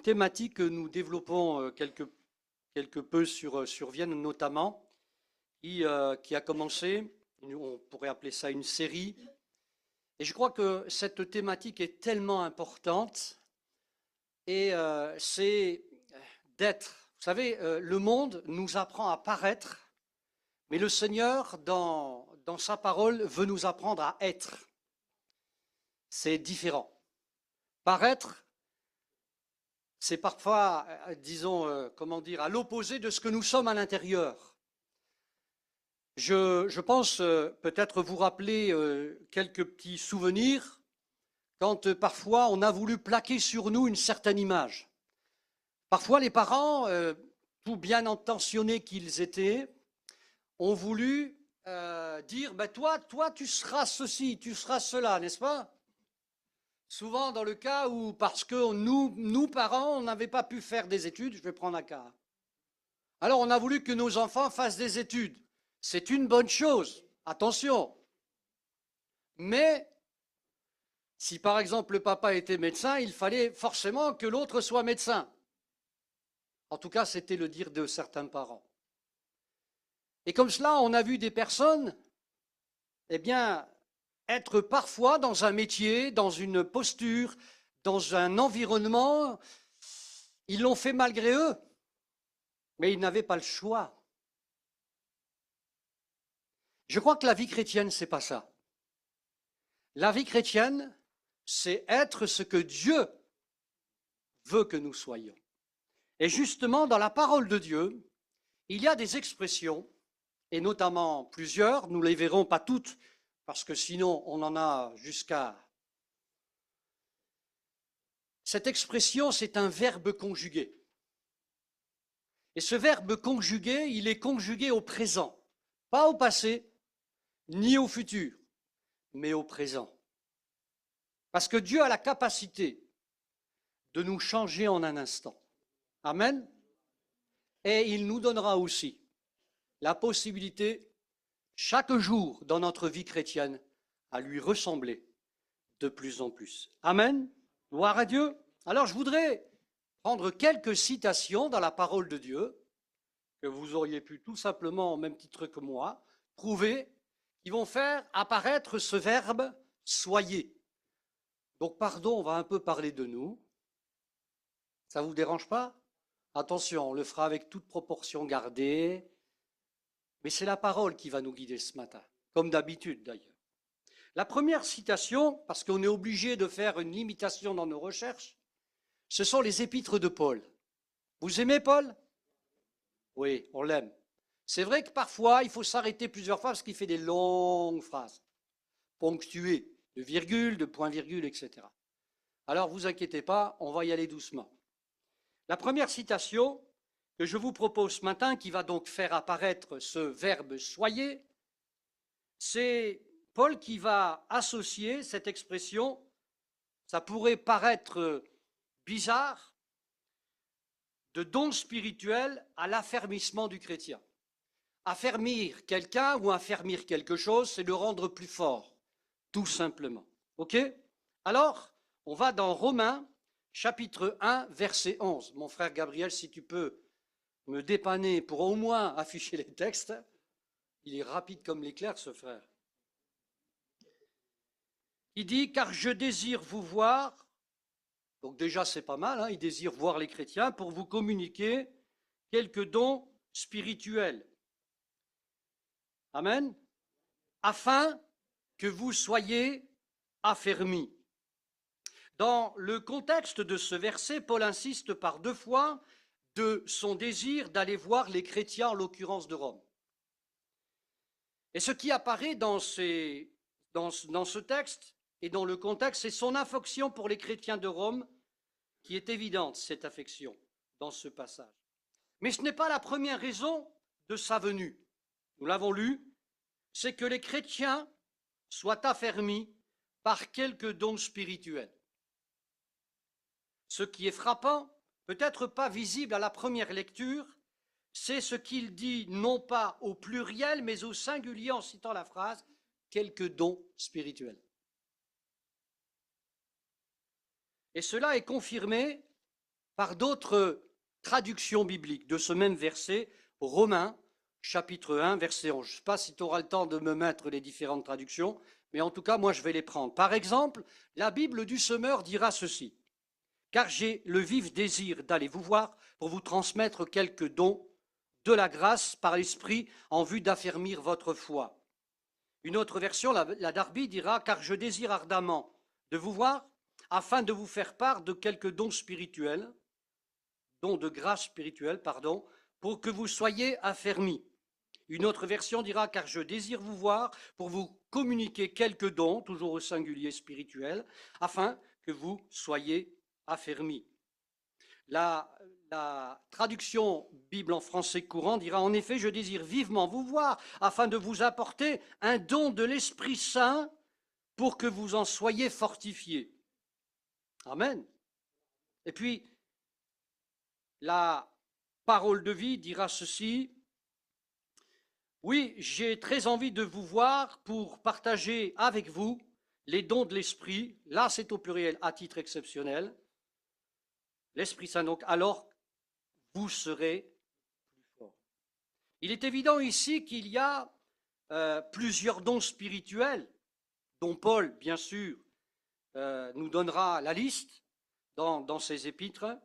thématique que nous développons quelque peu sur Vienne notamment, qui a commencé, on pourrait appeler ça une série. Et je crois que cette thématique est tellement importante et c'est d'être. Vous savez, le monde nous apprend à paraître, mais le Seigneur, dans sa parole, veut nous apprendre à être. C'est différent. Paraître, c'est parfois, disons, comment dire, à l'opposé de ce que nous sommes à l'intérieur. Je pense peut-être vous rappeler quelques petits souvenirs quand parfois on a voulu plaquer sur nous une certaine image. Parfois les parents, tout bien intentionnés qu'ils étaient, ont voulu dire ben toi tu seras ceci, tu seras cela, n'est-ce pas? Souvent dans le cas où, parce que nous parents, on n'avait pas pu faire des études, je vais prendre un cas. Alors on a voulu que nos enfants fassent des études. C'est une bonne chose, attention. Mais si par exemple le papa était médecin, il fallait forcément que l'autre soit médecin. En tout cas, c'était le dire de certains parents. Et comme cela, on a vu des personnes, eh bien, être parfois dans un métier, dans une posture, dans un environnement, ils l'ont fait malgré eux, mais ils n'avaient pas le choix. Je crois que la vie chrétienne, c'est pas ça. La vie chrétienne, c'est être ce que Dieu veut que nous soyons. Et justement, dans la parole de Dieu, il y a des expressions, et notamment plusieurs, nous ne les verrons pas toutes, parce que sinon on en a jusqu'à... Cette expression, c'est un verbe conjugué. Et ce verbe conjugué, il est conjugué au présent, pas au passé, ni au futur, mais au présent. Parce que Dieu a la capacité de nous changer en un instant. Amen. Et il nous donnera aussi la possibilité, chaque jour dans notre vie chrétienne, à lui ressembler de plus en plus. Amen. Gloire à Dieu. Alors je voudrais prendre quelques citations dans la parole de Dieu, que vous auriez pu tout simplement, au même titre que moi, trouver, qui vont faire apparaître ce verbe « soyez ». Donc pardon, on va un peu parler de nous. Ça ne vous dérange pas? Attention, on le fera avec toute proportion gardée. Mais c'est la parole qui va nous guider ce matin, comme d'habitude d'ailleurs. La première citation, parce qu'on est obligé de faire une limitation dans nos recherches, ce sont les épîtres de Paul. Vous aimez Paul? Oui, on l'aime. C'est vrai que parfois, il faut s'arrêter plusieurs fois parce qu'il fait des longues phrases, ponctuées de virgules, de points-virgules, etc. Alors, vous inquiétez pas, on va y aller doucement. La première citation que je vous propose ce matin, qui va donc faire apparaître ce verbe « soyez », c'est Paul qui va associer cette expression, ça pourrait paraître bizarre, de don spirituel à l'affermissement du chrétien. Affermir quelqu'un ou affermir quelque chose, c'est le rendre plus fort, tout simplement. Ok? Alors, on va dans Romains, chapitre 1, verset 11. Mon frère Gabriel, si tu peux me dépanner pour au moins afficher les textes. Il est rapide comme l'éclair, ce frère. Il dit, car je désire vous voir, donc déjà c'est pas mal, hein, il désire voir les chrétiens pour vous communiquer quelques dons spirituels. Amen. Afin que vous soyez affermis. Dans le contexte de ce verset, Paul insiste par deux fois de son désir d'aller voir les chrétiens, en l'occurrence de Rome. Et ce qui apparaît dans ce texte et dans le contexte, c'est son affection pour les chrétiens de Rome, qui est évidente, cette affection, dans ce passage. Mais ce n'est pas la première raison de sa venue. Nous l'avons lu, c'est que les chrétiens soient affermis par quelques dons spirituels. Ce qui est frappant, peut-être pas visible à la première lecture, c'est ce qu'il dit non pas au pluriel, mais au singulier en citant la phrase « quelques dons spirituels ». Et cela est confirmé par d'autres traductions bibliques de ce même verset, Romains, chapitre 1, verset 11. Je ne sais pas si tu auras le temps de me mettre les différentes traductions, mais en tout cas, moi, je vais les prendre. Par exemple, la Bible du Semeur dira ceci: car j'ai le vif désir d'aller vous voir pour vous transmettre quelques dons de la grâce par l'Esprit en vue d'affermir votre foi. Une autre version, la Darby, dira: car je désire ardemment de vous voir afin de vous faire part de quelques dons spirituels, dons de grâce spirituelle, pardon, pour que vous soyez affermis. Une autre version dira: car je désire vous voir pour vous communiquer quelques dons, toujours au singulier spirituel, afin que vous soyez affermis. La traduction Bible en français courant dira: en effet, je désire vivement vous voir afin de vous apporter un don de l'Esprit Saint pour que vous en soyez fortifiés. Amen. Et puis, la parole de vie dira ceci: oui, j'ai très envie de vous voir pour partager avec vous les dons de l'Esprit. Là, c'est au pluriel, à titre exceptionnel. L'Esprit Saint, donc, alors vous serez plus forts. Il est évident ici qu'il y a plusieurs dons spirituels, dont Paul, bien sûr, nous donnera la liste dans ses épîtres.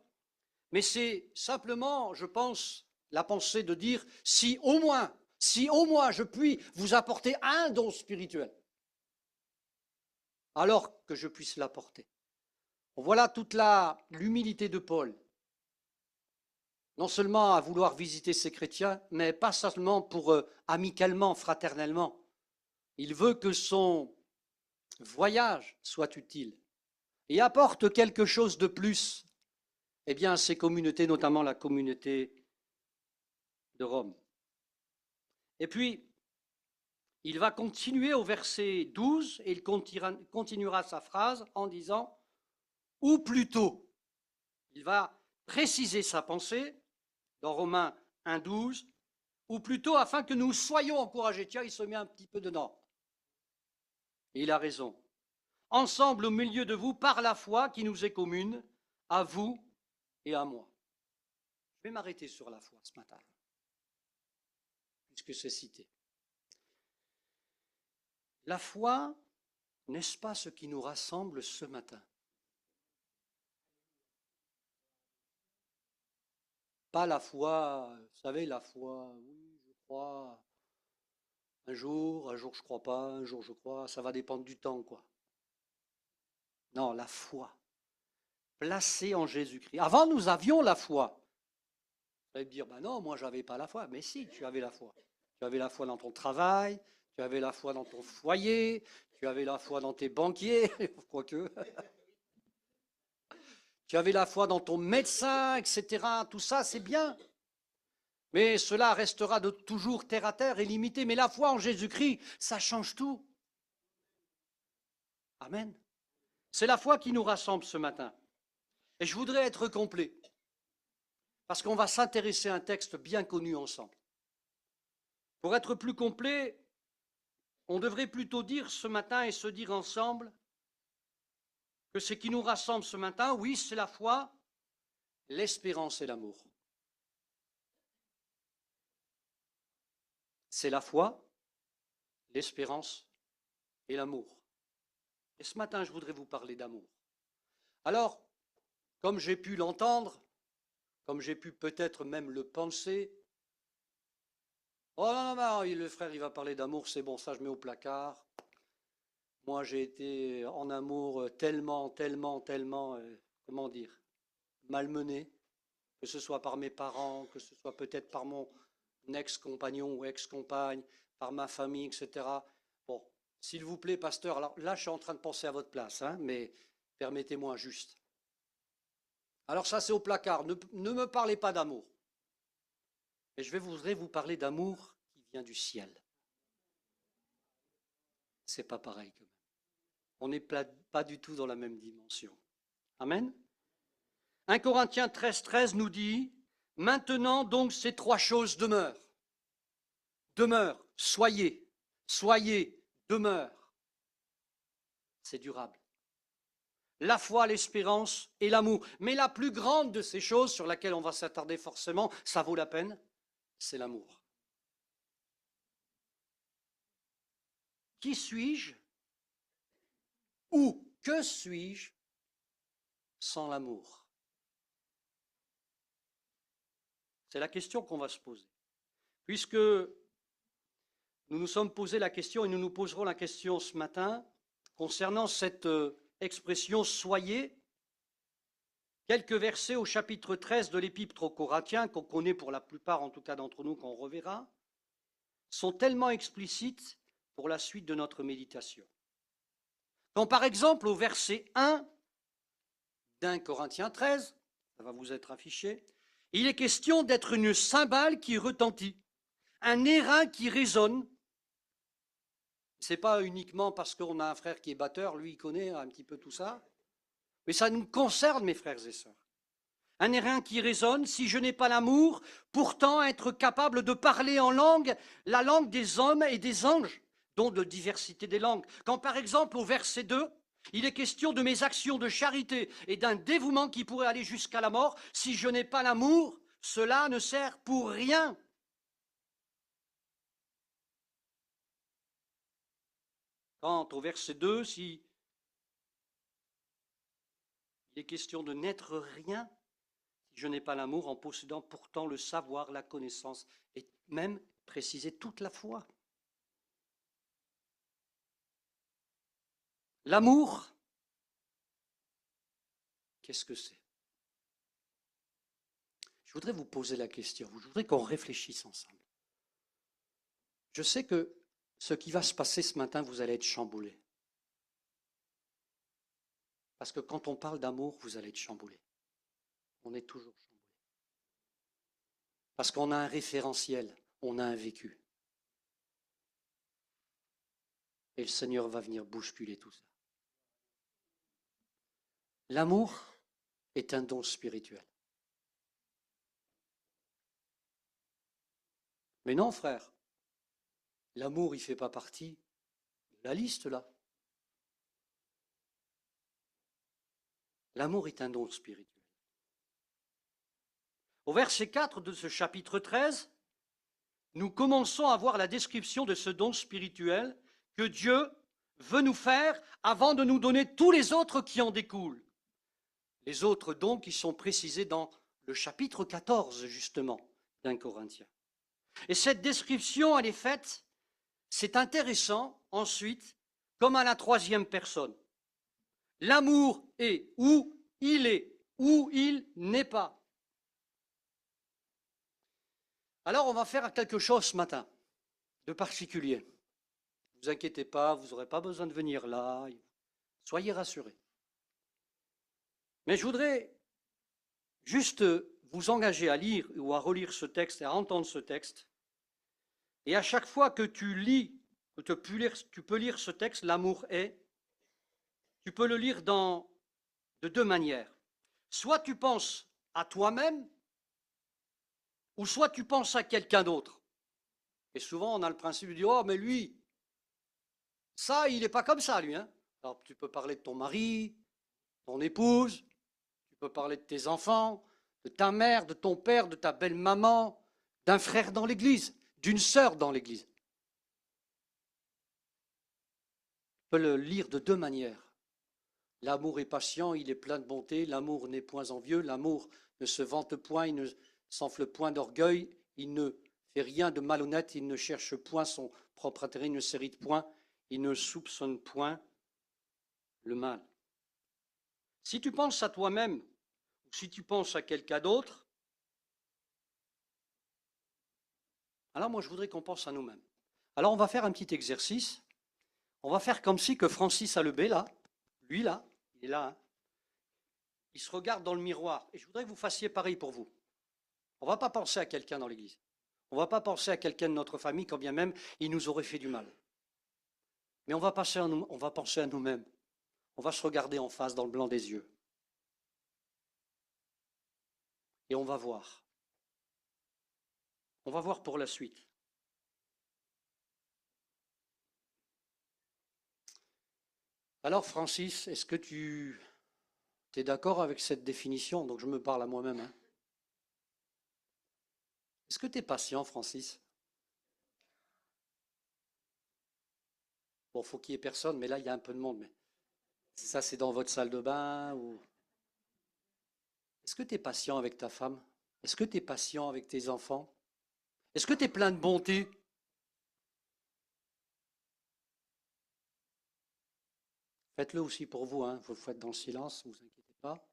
Mais c'est simplement, je pense, la pensée de dire: si au moins je puis vous apporter un don spirituel, alors que je puisse l'apporter. Voilà toute l'humilité de Paul. Non seulement à vouloir visiter ces chrétiens, mais pas seulement pour amicalement, fraternellement. Il veut que son voyage soit utile et apporte quelque chose de plus, eh bien, à ces communautés, notamment la communauté de Rome. Et puis, il va continuer au verset 12 et il continuera sa phrase en disant: ou plutôt. Il va préciser sa pensée dans Romains 1, 12, ou plutôt afin que nous soyons encouragés. Tiens, il se met un petit peu dedans. Et il a raison. Ensemble au milieu de vous par la foi qui nous est commune, à vous et à moi. Je vais m'arrêter sur la foi ce matin, puisque c'est cité. La foi, n'est-ce pas ce qui nous rassemble ce matin? Pas la foi, vous savez, la foi, oui, je crois, un jour je crois pas, un jour je crois, ça va dépendre du temps, quoi. Non, la foi, placée en Jésus-Christ. Avant, nous avions la foi. Vous allez me dire: ben non, moi, j'avais pas la foi. Mais si, tu avais la foi. Tu avais la foi dans ton travail, tu avais la foi dans ton foyer, tu avais la foi dans tes banquiers, quoique. Tu avais la foi dans ton médecin, etc. Tout ça, c'est bien. Mais cela restera de toujours terre à terre et limité. Mais la foi en Jésus-Christ, ça change tout. Amen. C'est la foi qui nous rassemble ce matin. Et je voudrais être complet, parce qu'on va s'intéresser à un texte bien connu ensemble. Pour être plus complet, on devrait plutôt dire ce matin et se dire ensemble que ce qui nous rassemble ce matin, oui, c'est la foi, l'espérance et l'amour. C'est la foi, l'espérance et l'amour. Et ce matin, je voudrais vous parler d'amour. Alors, comme j'ai pu l'entendre, comme j'ai pu peut-être même le penser, oh non, non, non, le frère, il va parler d'amour, c'est bon, ça je mets au placard. Moi, j'ai été en amour tellement, comment dire, malmené, que ce soit par mes parents, que ce soit peut-être par mon ex-compagnon ou ex-compagne, par ma famille, etc. Bon, s'il vous plaît, pasteur, alors là, je suis en train de penser à votre place, hein, mais permettez-moi juste. Alors ça, c'est au placard. Ne me parlez pas d'amour. Et je voudrais vous parler d'amour qui vient du ciel. C'est pas pareil quand même. On n'est pas du tout dans la même dimension. Amen. 1 Corinthiens 13, 13 nous dit: maintenant donc ces trois choses demeurent. Demeure, soyez, demeure. C'est durable. la foi, l'espérance et l'amour. Mais la plus grande de ces choses, sur laquelle on va s'attarder forcément, ça vaut la peine, c'est l'amour. Qui suis-je ou que suis-je sans l'amour? C'est la question qu'on va se poser. Puisque nous nous sommes posé la question et nous nous poserons la question ce matin concernant cette expression « soyez », quelques versets au chapitre 13 de l'Épître aux Corinthiens, qu'on connaît pour la plupart, en tout cas d'entre nous, qu'on reverra, sont tellement explicites pour la suite de notre méditation. Quand par exemple au verset 1 d'1 Corinthiens 13, ça va vous être affiché, il est question d'être une cymbale qui retentit, un airain qui résonne. Ce n'est pas uniquement parce qu'on a un frère qui est batteur, lui il connaît un petit peu tout ça, mais ça nous concerne, mes frères et sœurs. Un airain qui résonne, si je n'ai pas l'amour, pourtant être capable de parler en langue, la langue des hommes et des anges, dont de diversité des langues. Quand par exemple au verset 2, il est question de mes actions de charité et d'un dévouement qui pourrait aller jusqu'à la mort, si je n'ai pas l'amour, cela ne sert pour rien. Quand au verset 2, si il est question de n'être rien, si je n'ai pas l'amour en possédant pourtant le savoir, la connaissance et même préciser toute la foi. L'amour, qu'est-ce que c'est? Je voudrais vous poser la question, je voudrais qu'on réfléchisse ensemble. Je sais que ce qui va se passer ce matin, vous allez être chamboulés. Parce que quand on parle d'amour, vous allez être chamboulés. On est toujours chamboulés. Parce qu'on a un référentiel, on a un vécu. Et le Seigneur va venir bousculer tout ça. L'amour est un don spirituel. Mais non, frère, l'amour, il ne fait pas partie de la liste, là. L'amour est un don spirituel. Au verset 4 de ce chapitre 13, nous commençons à voir la description de ce don spirituel que Dieu veut nous faire avant de nous donner tous les autres qui en découlent. Les autres dons qui sont précisés dans le chapitre 14, justement, d'1 Corinthiens. Et cette description, elle est faite, c'est intéressant, ensuite, comme à la troisième personne. L'amour est où il n'est pas. Alors, on va faire quelque chose ce matin, de particulier. Ne vous inquiétez pas, vous n'aurez pas besoin de venir là, soyez rassurés. Mais je voudrais juste vous engager à lire ou à relire ce texte et à entendre ce texte. Et à chaque fois que tu lis, que tu peux lire ce texte, l'amour est, tu peux le lire de deux manières. Soit tu penses à toi-même, ou soit tu penses à quelqu'un d'autre. Et souvent, on a le principe de dire, oh, mais lui, ça, il n'est pas comme ça, lui. Hein. Alors, tu peux parler de ton mari, ton épouse, tu peux parler de tes enfants, de ta mère, de ton père, de ta belle-maman, d'un frère dans l'église, d'une sœur dans l'église. Tu peux le lire de deux manières. L'amour est patient, il est plein de bonté, l'amour n'est point envieux, l'amour ne se vante point, il ne s'enfle point d'orgueil, il ne fait rien de malhonnête, il ne cherche point son propre intérêt, il ne s'irrite point, il ne soupçonne point le mal. Si tu penses à toi-même, ou si tu penses à quelqu'un d'autre, alors moi je voudrais qu'on pense à nous-mêmes. Alors on va faire un petit exercice, on va faire comme si que Francis Alebé, là, lui là, il est là, hein, il se regarde dans le miroir, et je voudrais que vous fassiez pareil pour vous. On ne va pas penser à quelqu'un dans l'église. On ne va pas penser à quelqu'un de notre famille, quand bien même il nous aurait fait du mal. Mais on va penser à nous-mêmes. On va se regarder en face dans le blanc des yeux. Et on va voir. On va voir pour la suite. Alors Francis, est-ce que tu Tu es d'accord avec cette définition? Donc je me parle à moi-même. Hein. Est-ce que tu es patient, Francis? Bon, faut qu'il y ait personne, mais là, il y a un peu de monde. Mais ça, c'est dans votre salle de bain ou... Est-ce que tu es patient avec ta femme? Est-ce que tu es patient avec tes enfants? Est-ce que tu es plein de bonté? Faites-le aussi pour vous, hein. Vous le faites dans le silence, ne vous inquiétez pas.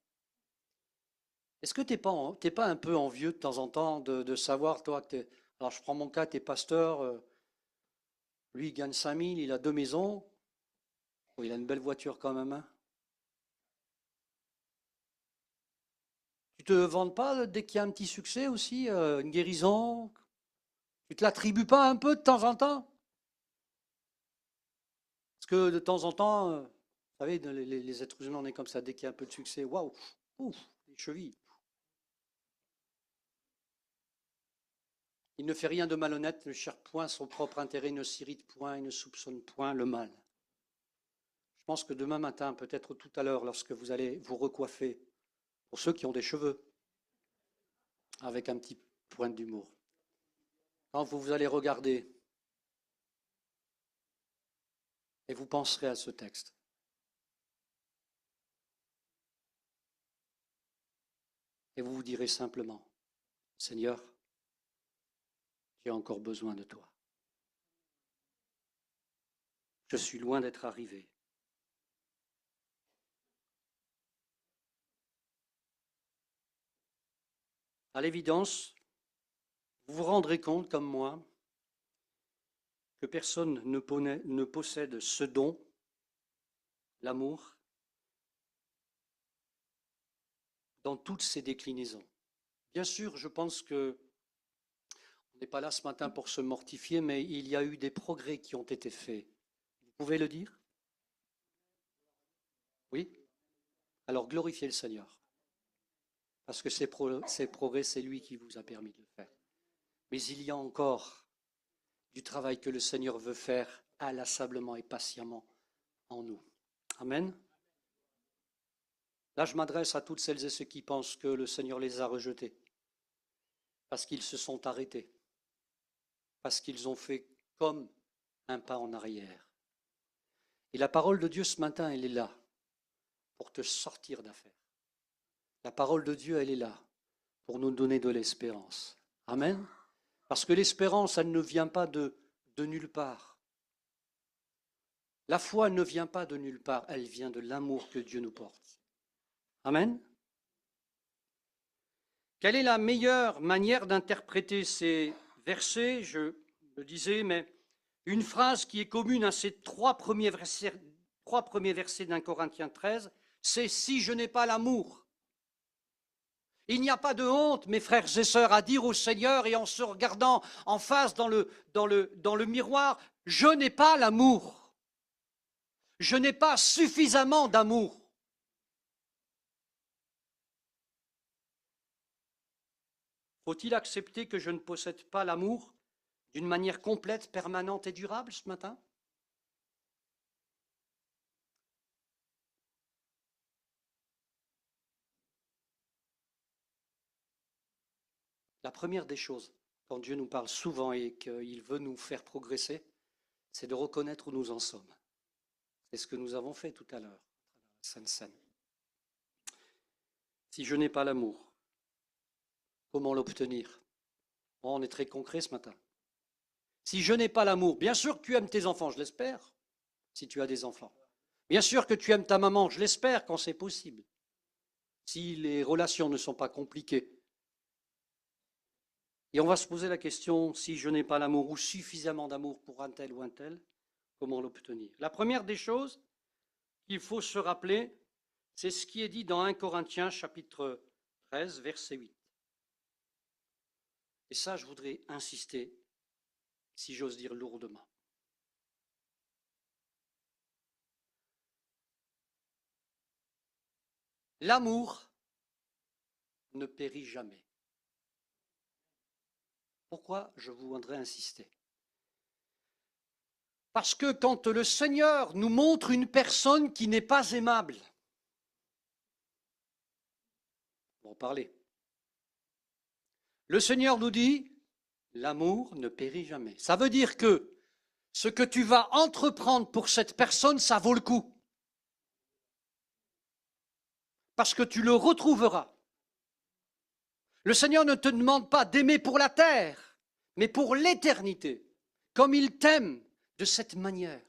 Est-ce que t'es pas un peu envieux de temps en temps de savoir, toi, que t'es... Alors, je prends mon cas, t'es pasteur, lui, il gagne 5 000, il a 2 maisons. Oh, il a une belle voiture quand même, hein. Tu te vantes pas dès qu'il y a un petit succès aussi, une guérison? Tu te l'attribues pas un peu de temps en temps? Parce que de temps en temps, vous savez, les êtres humains, on est comme ça, dès qu'il y a un peu de succès, waouh, ouf, les chevilles. Il ne fait rien de malhonnête, ne cherche point son propre intérêt, ne s'irrite point et ne soupçonne point le mal. Je pense que demain matin, peut-être tout à l'heure, lorsque vous allez vous recoiffer, pour ceux qui ont des cheveux, avec un petit point d'humour, quand vous allez regarder et vous penserez à ce texte, et vous vous direz simplement, Seigneur, j'ai encore besoin de toi. Je suis loin d'être arrivé. À l'évidence, vous vous rendrez compte, comme moi, que personne ne possède ce don, l'amour, dans toutes ses déclinaisons. Bien sûr, je pense que on n'est pas là ce matin pour se mortifier, mais il y a eu des progrès qui ont été faits. Vous pouvez le dire? Oui? Alors glorifiez le Seigneur, parce que ces progrès, c'est lui qui vous a permis de le faire. Mais il y a encore du travail que le Seigneur veut faire inlassablement et patiemment en nous. Amen. Là, je m'adresse à toutes celles et ceux qui pensent que le Seigneur les a rejetés, parce qu'ils se sont arrêtés, parce qu'ils ont fait comme un pas en arrière. Et la parole de Dieu ce matin, elle est là pour te sortir d'affaire. La parole de Dieu, elle est là pour nous donner de l'espérance. Amen. Parce que l'espérance, elle ne vient pas de nulle part. La foi ne vient pas de nulle part, elle vient de l'amour que Dieu nous porte. Amen. Quelle est la meilleure manière d'interpréter ces versets? Je le disais, mais une phrase qui est commune à ces trois premiers versets d'un Corinthiens 13, c'est « si je n'ai pas l'amour ». Il n'y a pas de honte, mes frères et sœurs, à dire au Seigneur et en se regardant en face dans le miroir, je n'ai pas l'amour. Je n'ai pas suffisamment d'amour. Faut-il accepter que je ne possède pas l'amour d'une manière complète, permanente et durable ce matin? La première des choses, quand Dieu nous parle souvent et qu'il veut nous faire progresser, c'est de reconnaître où nous en sommes. C'est ce que nous avons fait tout à l'heure, Sainte Seine. Si je n'ai pas l'amour, comment l'obtenir? On est très concret ce matin. Si je n'ai pas l'amour, bien sûr que tu aimes tes enfants, je l'espère, si tu as des enfants. Bien sûr que tu aimes ta maman, je l'espère quand c'est possible. Si les relations ne sont pas compliquées. Et on va se poser la question, si je n'ai pas l'amour ou suffisamment d'amour pour un tel ou un tel, comment l'obtenir? La première des choses qu'il faut se rappeler, c'est ce qui est dit dans 1 Corinthiens chapitre 13, verset 8. Et ça, je voudrais insister, si j'ose dire lourdement. L'amour ne périt jamais. Pourquoi je voudrais insister? Parce que quand le Seigneur nous montre une personne qui n'est pas aimable, On va en parler. Le Seigneur nous dit, l'amour ne périt jamais. Ça veut dire que ce que tu vas entreprendre pour cette personne, ça vaut le coup. Parce que tu le retrouveras. Le Seigneur ne te demande pas d'aimer pour la terre, mais pour l'éternité, comme il t'aime de cette manière.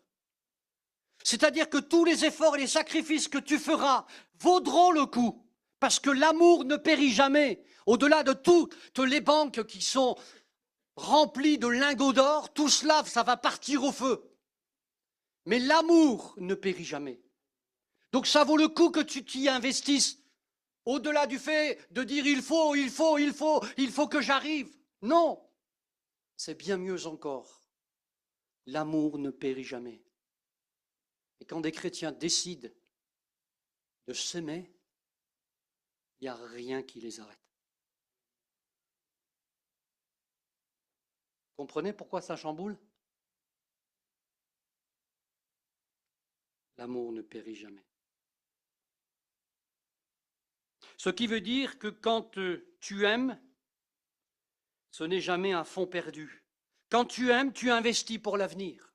C'est-à-dire que tous les efforts et les sacrifices que tu feras vaudront le coup, parce que l'amour ne périt jamais. Au-delà de toutes les banques qui sont remplies de lingots d'or, tout cela, ça va partir au feu. Mais l'amour ne périt jamais. Donc ça vaut le coup que tu t'y investisses. Au-delà du fait de dire il faut que j'arrive. Non, c'est bien mieux encore. L'amour ne périt jamais. Et quand des chrétiens décident de s'aimer, il n'y a rien qui les arrête. Comprenez pourquoi ça chamboule? L'amour ne périt jamais. Ce qui veut dire que quand tu aimes, ce n'est jamais un fonds perdu. Quand tu aimes, tu investis pour l'avenir.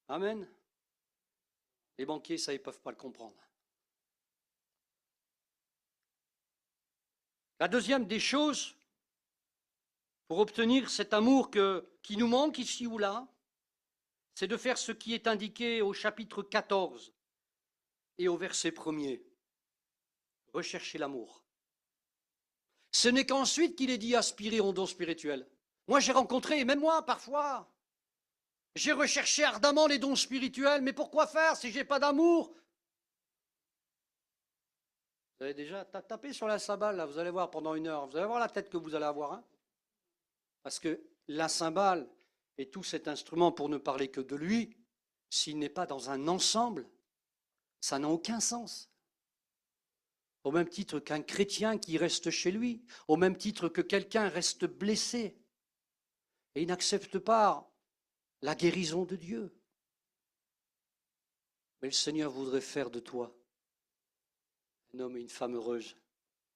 Amen. Les banquiers, ça, ils ne peuvent pas le comprendre. La deuxième des choses, pour obtenir cet amour qui nous manque ici ou là, c'est de faire ce qui est indiqué au chapitre 14 et au verset 1er. Rechercher l'amour. Ce n'est qu'ensuite qu'il est dit aspirer au don spirituel. Moi, j'ai rencontré, et même moi, parfois, j'ai recherché ardemment les dons spirituels, mais pourquoi faire si je n'ai pas d'amour? Vous avez déjà tapé sur la cymbale, là, vous allez voir pendant 1 heure, vous allez voir la tête que vous allez avoir. Hein, parce que la cymbale et tout cet instrument, pour ne parler que de lui, s'il n'est pas dans un ensemble, ça n'a aucun sens. Au même titre qu'un chrétien qui reste chez lui, au même titre que quelqu'un reste blessé et il n'accepte pas la guérison de Dieu. Mais le Seigneur voudrait faire de toi un homme et une femme heureuse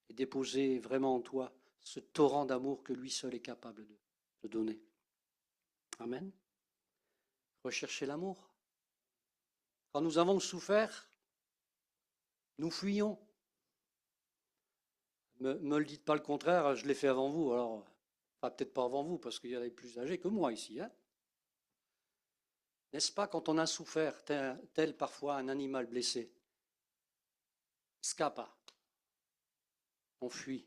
et déposer vraiment en toi ce torrent d'amour que lui seul est capable de donner. Amen. Recherchez l'amour. Quand nous avons souffert, nous fuyons. Me le dites pas le contraire, je l'ai fait avant vous, alors, peut-être pas avant vous, parce qu'il y en a plus âgés que moi ici. Hein. N'est-ce pas quand on a souffert, tel parfois un animal blessé? Scapa. On fuit.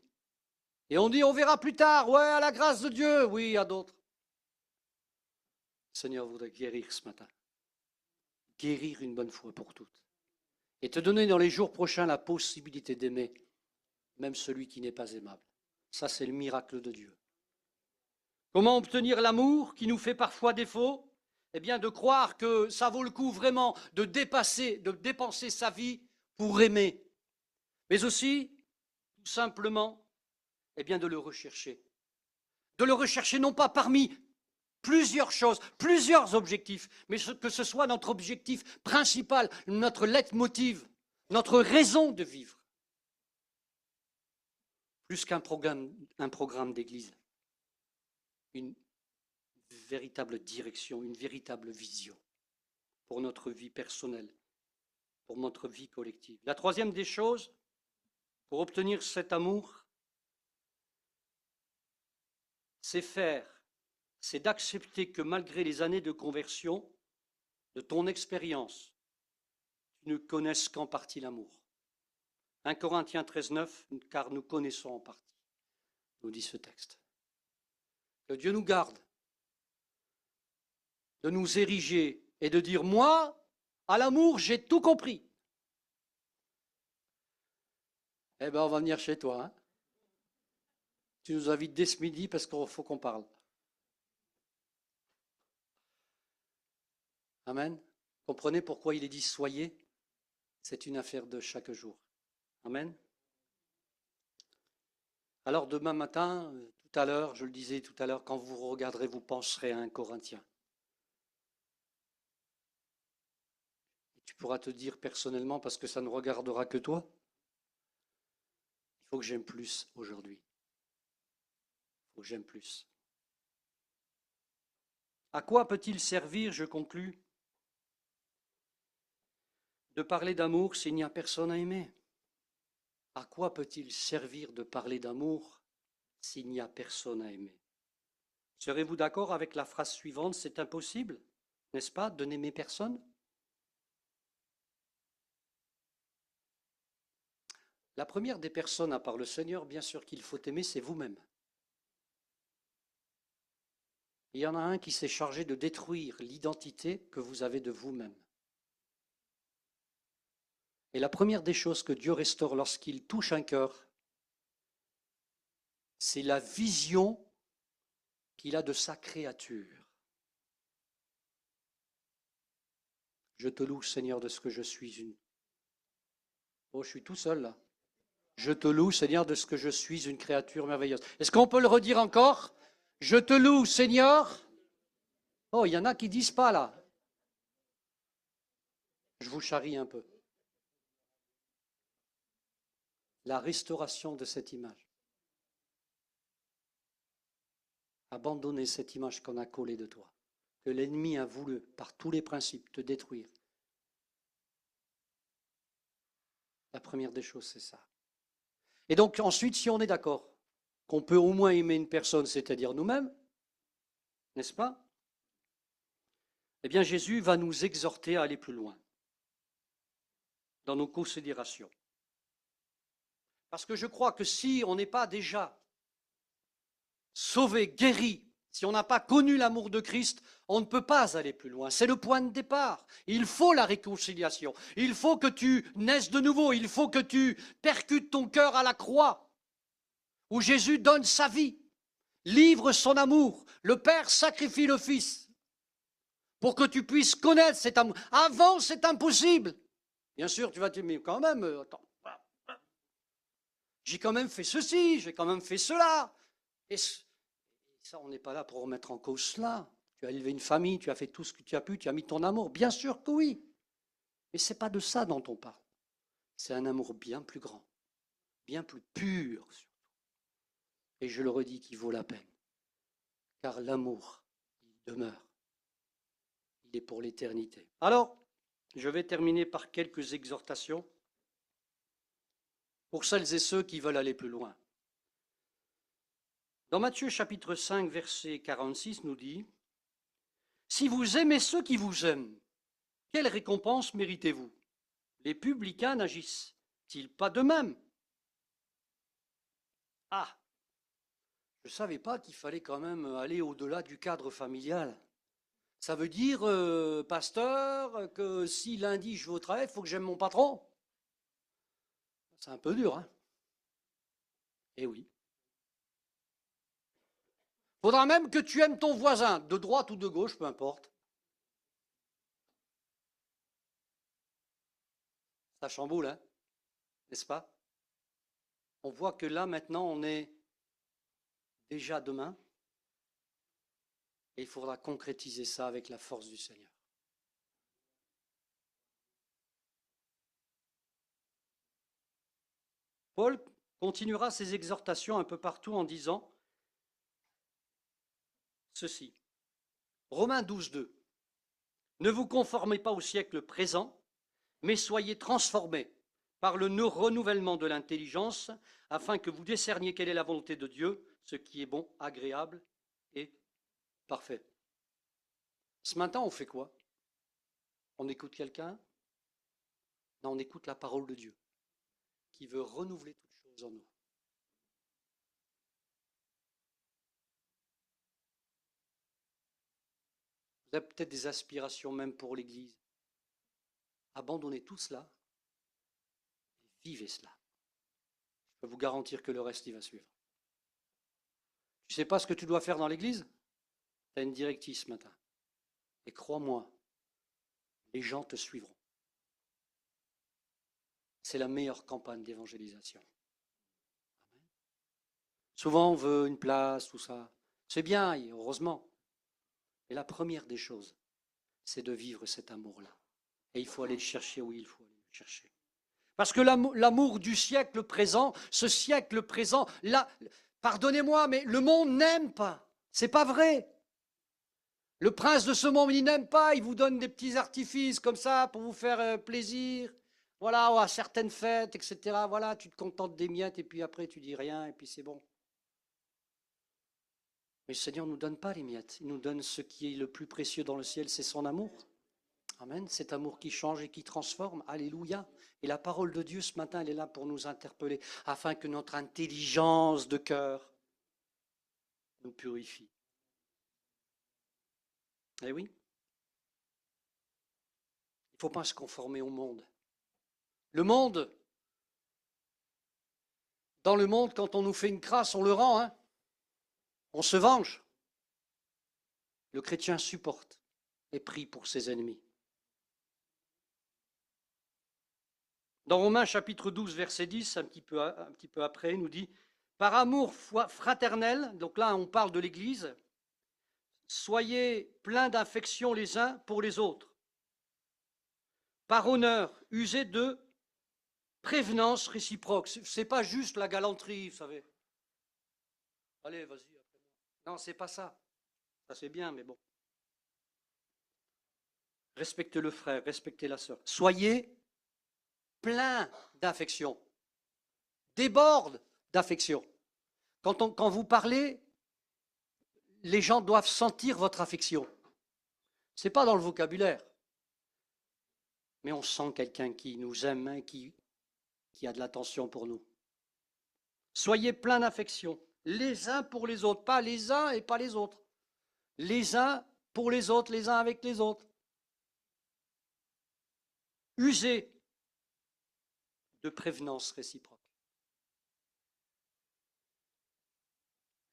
Et on dit, on verra plus tard, ouais, à la grâce de Dieu, oui, à d'autres. Le Seigneur voudrait guérir ce matin. Guérir une bonne fois pour toutes. Et te donner dans les jours prochains la possibilité d'aimer même celui qui n'est pas aimable. Ça, c'est le miracle de Dieu. Comment obtenir l'amour qui nous fait parfois défaut? Eh bien, de croire que ça vaut le coup vraiment de dépenser sa vie pour aimer. Mais aussi, tout simplement, eh bien, de le rechercher. De le rechercher non pas parmi plusieurs choses, plusieurs objectifs, mais que ce soit notre objectif principal, notre leitmotiv, notre raison de vivre. Plus qu'un programme d'église, une véritable direction, une véritable vision pour notre vie personnelle, pour notre vie collective. La troisième des choses, pour obtenir cet amour, c'est d'accepter que malgré les années de conversion, de ton expérience, tu ne connaisses qu'en partie l'amour. 1 Corinthiens 13, 9, car nous connaissons en partie, nous dit ce texte. Que Dieu nous garde de nous ériger et de dire, moi, à l'amour, j'ai tout compris. Eh bien, on va venir chez toi. Hein, tu nous invites dès ce midi parce qu'il faut qu'on parle. Amen. Comprenez pourquoi il est dit soyez? C'est une affaire de chaque jour. Amen. Alors demain matin, tout à l'heure, je le disais tout à l'heure, quand vous regarderez, vous penserez à un Corinthien. Et tu pourras te dire personnellement, parce que ça ne regardera que toi, Il faut que j'aime plus aujourd'hui. Il faut que j'aime plus. À quoi peut-il servir, je conclus, de parler d'amour s'il n'y a personne à aimer? À quoi peut-il servir de parler d'amour s'il n'y a personne à aimer? Serez-vous d'accord avec la phrase suivante? C'est impossible, n'est-ce pas, de n'aimer personne? La première des personnes à part le Seigneur, bien sûr qu'il faut aimer, c'est vous-même. Il y en a un qui s'est chargé de détruire l'identité que vous avez de vous-même. Et la première des choses que Dieu restaure lorsqu'il touche un cœur, c'est la vision qu'il a de sa créature. Je te loue, Seigneur, de ce que je suis une... Oh, je suis tout seul là. Je te loue, Seigneur, de ce que je suis une créature merveilleuse. Est-ce qu'on peut le redire encore? Je te loue, Seigneur. Oh, il y en a qui disent pas là. Je vous charrie un peu. La restauration de cette image. Abandonner cette image qu'on a collée de toi, que l'ennemi a voulu, par tous les principes, te détruire. La première des choses, c'est ça. Et donc ensuite, si on est d'accord qu'on peut au moins aimer une personne, c'est-à-dire nous-mêmes, n'est-ce pas? Eh bien, Jésus va nous exhorter à aller plus loin dans nos considérations. Parce que je crois que si on n'est pas déjà sauvé, guéri, si on n'a pas connu l'amour de Christ, on ne peut pas aller plus loin. C'est le point de départ. Il faut la réconciliation. Il faut que tu naisses de nouveau. Il faut que tu percutes ton cœur à la croix, où Jésus donne sa vie, livre son amour. Le Père sacrifie le Fils pour que tu puisses connaître cet amour. Avant, c'est impossible. Bien sûr, tu vas te dire, mais quand même, attends, j'ai quand même fait ceci, j'ai quand même fait cela. Et ça, on n'est pas là pour remettre en cause cela. Tu as élevé une famille, tu as fait tout ce que tu as pu, tu as mis ton amour. Bien sûr que oui. Mais ce n'est pas de ça dont on parle. C'est un amour bien plus grand, bien plus pur. Et je le redis, qui vaut la peine. Car l'amour, il demeure. Il est pour l'éternité. Alors, je vais terminer par quelques exhortations pour celles et ceux qui veulent aller plus loin. Dans Matthieu chapitre 5, verset 46, nous dit « Si vous aimez ceux qui vous aiment, quelle récompense méritez-vous? Les publicains n'agissent-ils pas de même? » Ah, je ne savais pas qu'il fallait quand même aller au-delà du cadre familial. Ça veut dire, pasteur, que si lundi je vais au travail, il faut que j'aime mon patron. C'est un peu dur, hein? Eh oui. Faudra même que tu aimes ton voisin, de droite ou de gauche, peu importe. Ça chamboule, hein? N'est-ce pas? On voit que là, maintenant, on est déjà demain. Et il faudra concrétiser ça avec la force du Seigneur. Paul continuera ses exhortations un peu partout en disant ceci. Romains 12, 2. Ne vous conformez pas au siècle présent, mais soyez transformés par le renouvellement de l'intelligence, afin que vous discerniez quelle est la volonté de Dieu, ce qui est bon, agréable et parfait. Ce matin, on fait quoi? On écoute quelqu'un? Non, on écoute la parole de Dieu, qui veut renouveler toutes choses en nous. Vous avez peut-être des aspirations même pour l'Église. Abandonnez tout cela et vivez cela. Je peux vous garantir que le reste, il va suivre. Tu ne sais pas ce que tu dois faire dans l'Église? Tu as une directive ce matin. Et crois-moi, les gens te suivront. C'est la meilleure campagne d'évangélisation. Souvent, on veut une place, tout ça. C'est bien, heureusement. Mais la première des choses, c'est de vivre cet amour-là. Et il faut aller le chercher où il faut aller le chercher. Parce que l'amour du siècle présent, ce siècle présent, là, pardonnez-moi, mais le monde n'aime pas. C'est pas vrai. Le prince de ce monde, il n'aime pas, il vous donne des petits artifices comme ça pour vous faire plaisir. Voilà, à certaines fêtes, etc. Voilà, tu te contentes des miettes et puis après tu dis rien et puis c'est bon. Mais le Seigneur ne nous donne pas les miettes, il nous donne ce qui est le plus précieux dans le ciel, c'est son amour. Amen, cet amour qui change et qui transforme. Alléluia. Et la parole de Dieu ce matin, elle est là pour nous interpeller, afin que notre intelligence de cœur nous purifie. Eh oui, il ne faut pas se conformer au monde. Le monde, dans le monde, quand on nous fait une crasse, on le rend, hein. On se venge. Le chrétien supporte et prie pour ses ennemis. Dans Romains chapitre 12, verset 10, un petit peu après, il nous dit « Par amour fraternel », donc là on parle de l'Église, « soyez pleins d'affection les uns pour les autres. Par honneur, usez de prévenance réciproque. » C'est pas juste la galanterie, vous savez. Allez, vas-y. Non, c'est pas ça. Ça c'est bien, mais bon. Respectez le frère, respectez la sœur. Soyez plein d'affection, déborde d'affection. Quand vous parlez, les gens doivent sentir votre affection. Ce n'est pas dans le vocabulaire, mais on sent quelqu'un qui nous aime, hein, qui a de l'attention pour nous. Soyez plein d'affection, les uns pour les autres, pas les uns et pas les autres. Les uns pour les autres, les uns avec les autres. Usez de prévenance réciproque.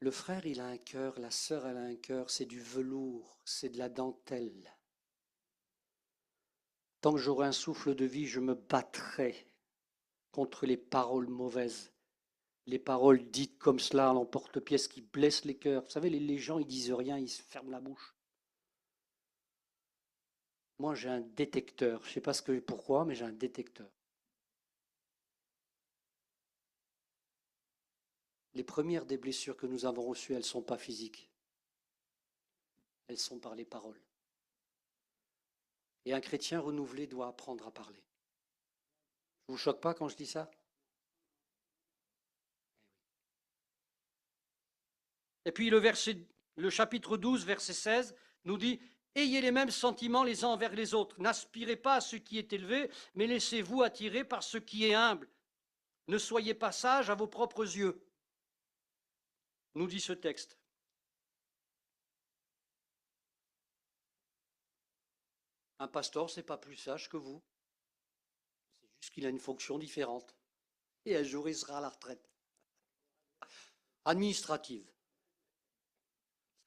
Le frère, il a un cœur, la sœur, elle a un cœur, c'est du velours, c'est de la dentelle. Tant que j'aurai un souffle de vie, je me battrai contre les paroles mauvaises, les paroles dites comme cela à l'emporte-pièce qui blessent les cœurs. Vous savez, les gens, ils disent rien, ils se ferment la bouche. Moi, j'ai un détecteur. Je ne sais pas pourquoi, mais j'ai un détecteur. Les premières des blessures que nous avons reçues, elles ne sont pas physiques. Elles sont par les paroles. Et un chrétien renouvelé doit apprendre à parler. Je ne vous choque pas quand je dis ça? Et puis le chapitre 12, verset 16, nous dit « Ayez les mêmes sentiments les uns envers les autres. N'aspirez pas à ce qui est élevé, mais laissez-vous attirer par ce qui est humble. Ne soyez pas sages à vos propres yeux. » nous dit ce texte. Un pasteur, ce n'est pas plus sage que vous. C'est juste qu'il a une fonction différente. Et un jour, il sera à la retraite. Administrative.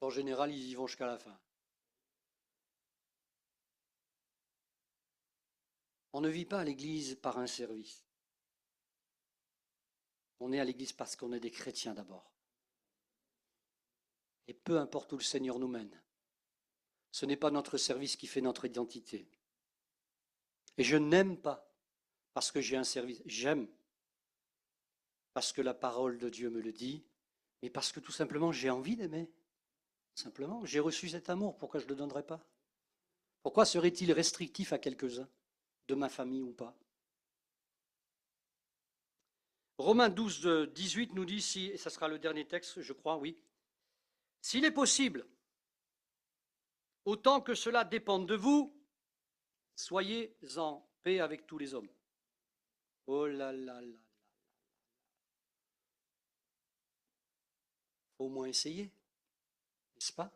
En général, ils y vont jusqu'à la fin. On ne vit pas à l'église par un service. On est à l'église parce qu'on est des chrétiens d'abord. Et peu importe où le Seigneur nous mène, ce n'est pas notre service qui fait notre identité. Et je n'aime pas parce que j'ai un service. J'aime parce que la parole de Dieu me le dit, mais parce que tout simplement j'ai envie d'aimer. Simplement, j'ai reçu cet amour, pourquoi je ne le donnerais pas? Pourquoi serait-il restrictif à quelques-uns, de ma famille ou pas? Romains 12, 18 nous dit, et ça sera le dernier texte, je crois, oui. S'il est possible, autant que cela dépende de vous, soyez en paix avec tous les hommes. Oh là là là. Faut au moins essayer, n'est-ce pas?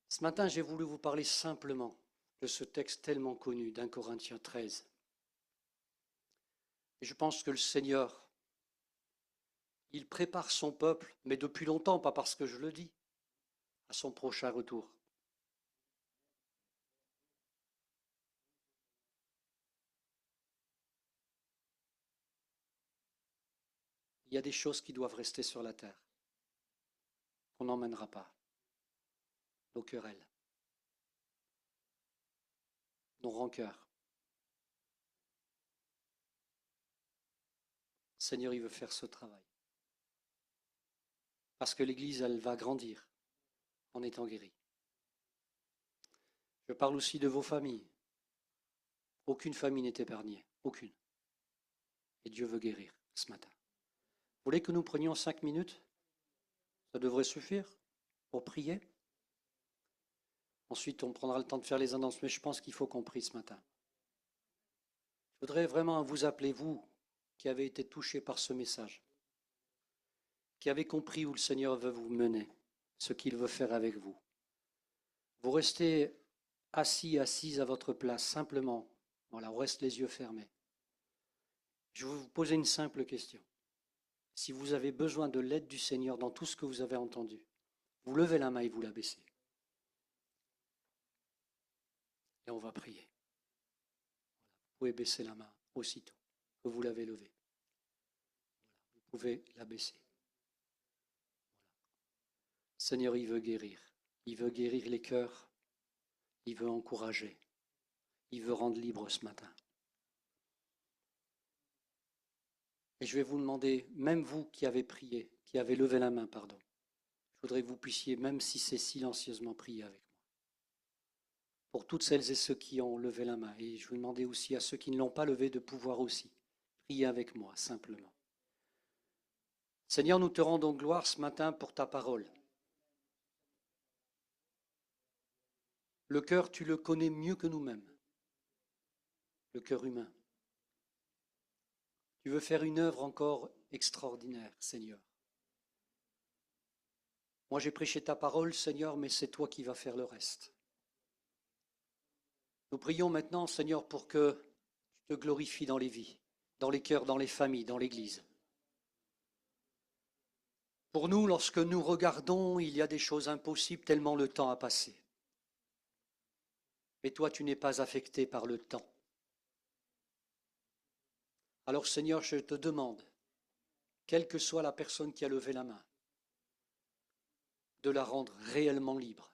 Ce matin, j'ai voulu vous parler simplement de ce texte tellement connu d'Un Corinthiens 13. Et je pense que le Seigneur, il prépare son peuple, mais depuis longtemps, pas parce que je le dis, à son prochain retour. Il y a des choses qui doivent rester sur la terre, qu'on n'emmènera pas. Nos querelles, nos rancœurs, Seigneur, il veut faire ce travail. Parce que l'Église, elle va grandir en étant guérie. Je parle aussi de vos familles. Aucune famille n'est épargnée. Aucune. Et Dieu veut guérir ce matin. Vous voulez que nous prenions 5 minutes? Ça devrait suffire pour prier. Ensuite, on prendra le temps de faire les annonces, mais je pense qu'il faut qu'on prie ce matin. Je voudrais vraiment vous appeler, vous qui avez été touchés par ce message, qui avez compris où le Seigneur veut vous mener, ce qu'il veut faire avec vous. Vous restez assis, assises à votre place, simplement. Voilà, on reste les yeux fermés. Je vais vous poser une simple question. Si vous avez besoin de l'aide du Seigneur dans tout ce que vous avez entendu, vous levez la main et vous la baissez. Et on va prier. Vous pouvez baisser la main aussitôt que vous l'avez levée. Vous pouvez la baisser. Seigneur, il veut guérir. Il veut guérir les cœurs. Il veut encourager. Il veut rendre libre ce matin. Et je vais vous demander, même vous qui avez prié, qui avez levé la main, pardon, je voudrais que vous puissiez, même si c'est silencieusement, prier avec moi. Pour toutes celles et ceux qui ont levé la main. Et je vais demander aussi à ceux qui ne l'ont pas levé de pouvoir aussi prier avec moi, simplement. Seigneur, nous te rendons gloire ce matin pour ta parole. Le cœur, tu le connais mieux que nous-mêmes. Le cœur humain. Tu veux faire une œuvre encore extraordinaire, Seigneur. Moi, j'ai prêché ta parole, Seigneur, mais c'est toi qui vas faire le reste. Nous prions maintenant, Seigneur, pour que tu te glorifies dans les vies, dans les cœurs, dans les familles, dans l'Église. Pour nous, lorsque nous regardons, il y a des choses impossibles tellement le temps a passé. Mais toi, tu n'es pas affecté par le temps. Alors, Seigneur, je te demande, quelle que soit la personne qui a levé la main, de la rendre réellement libre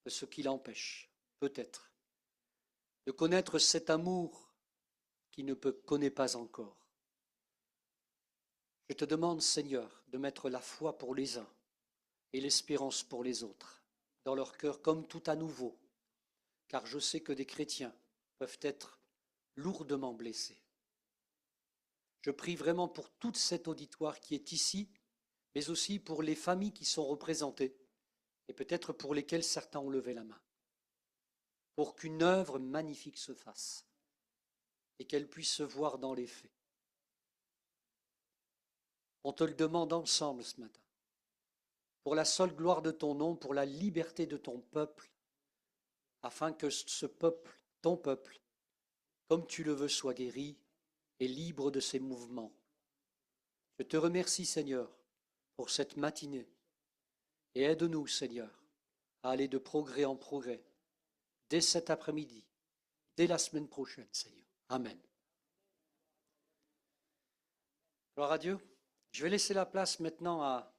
de ce qui l'empêche, peut-être, de connaître cet amour qu'il ne connaît pas encore. Je te demande, Seigneur, de mettre la foi pour les uns et l'espérance pour les autres, dans leur cœur comme tout à nouveau, car je sais que des chrétiens peuvent être lourdement blessés. Je prie vraiment pour toute cet auditoire qui est ici, mais aussi pour les familles qui sont représentées, et peut-être pour lesquelles certains ont levé la main, pour qu'une œuvre magnifique se fasse, et qu'elle puisse se voir dans les faits. On te le demande ensemble ce matin, pour la seule gloire de ton nom, pour la liberté de ton peuple, afin que ce peuple, ton peuple, comme tu le veux, soit guéri et libre de ses mouvements. Je te remercie, Seigneur, pour cette matinée, et aide-nous, Seigneur, à aller de progrès en progrès, dès cet après-midi, dès la semaine prochaine, Seigneur. Amen. Gloire à Dieu. Je vais laisser la place maintenant à